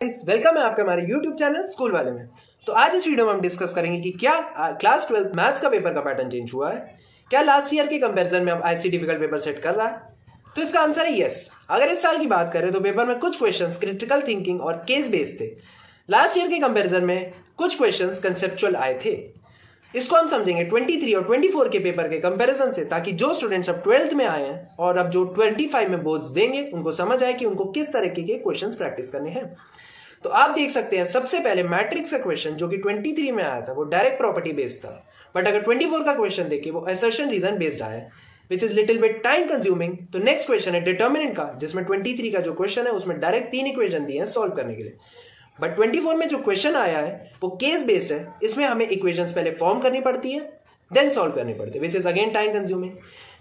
Welcome है आपका हमारे YouTube चैनल स्कूल वाले में। तो आज इस वीडियो में हम डिस्कस करेंगे कि क्या क्लास 12 मैथ्स का पेपर का पैटर्न चेंज हुआ है, क्या लास्ट ईयर के कंपैरिजन में अब आईसी डिफिकल्ट पेपर सेट कर रहा है। तो इसका आंसर है यस। अगर इस साल की बात करें तो पेपर में कुछ क्वेश्चंस क्रिटिकल थिंकिंग और केस बेस्ड थे। लास्ट ईयर के कंपैरिजन में कुछ क्वेश्चंस कंसेप्चुअल आए थे। इसको हम समझेंगे 23 और 24 के पेपर के कंपैरिजन से, ताकि जो स्टूडेंट्स अब 12th में आए हैं और अब जो 25 में बोर्ड्स देंगे उनको समझ आए कि उनको किस तरीके के क्वेश्चंस प्रैक्टिस करने हैं। तो आप देख सकते हैं सबसे पहले मैट्रिक्स का क्वेश्चन जो कि 23 में आया था वो डायरेक्ट प्रॉपर्टी बेस्ड था, बट अगर 24 का क्वेश्चन देखिए वो असर्शन रीजन बेस्ड आया है, which is little bit time consuming. तो नेक्स्ट क्वेश्चन है डिटर्मिनेंट का, जिसमें 23 का जो क्वेश्चन है उसमें डायरेक्ट 3 इक्वेशन दिए हैं सॉल्व करने के लिए। बट 24 में जो क्वेश्चन आया है वो केस बेस्ड है, इसमें हमें इक्वेशंस पहले फॉर्म करनी पड़ती है देन सॉल्व करनी पड़ती है, which is again time consuming.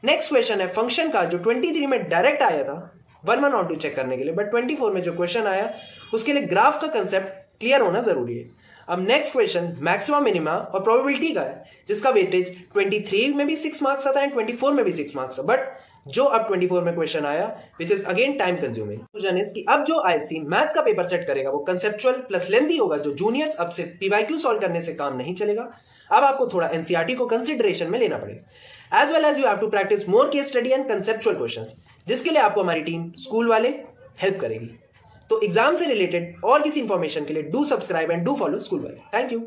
Next question है फंक्शन का, जो 23 में डायरेक्ट आया था 1 1 और 2 चेक करने के लिए, बट 24 में जो क्वेश्चन आया उसके लिए ग्राफ का कंसेप्ट क्लियर होना जरूरी है। अब नेक्स्ट क्वेश्चन मैक्सिमम मिनिमा और प्रोबेबिलिटी का है, जिसका वेटेज 23 में भी 6 मार्क्स आता है, 24 में भी 6 मार्क्स, बट जो अब 24 में क्वेश्चन आया which is again time consuming. कि अब जो आईसी मैथ्स का पेपर सेट करेगा वो कंसेप्चुअल प्लस लेंथी होगा, जो जूनियर्स अब सिर्फ पीवाईक्यू सॉल्व करने से काम नहीं चलेगा। अब आपको थोड़ा एनसीईआरटी को कंसिडरेशन में लेना पड़ेगा, as well as you have to practise more case study and conceptual questions, जिसके लिए आपको हमारी टीम स्कूल वाले हेल्प करेगी। तो एग्जाम से रिलेटेड और किसी इंफॉर्मेशन के लिए do subscribe and do follow school वाले। Thank you.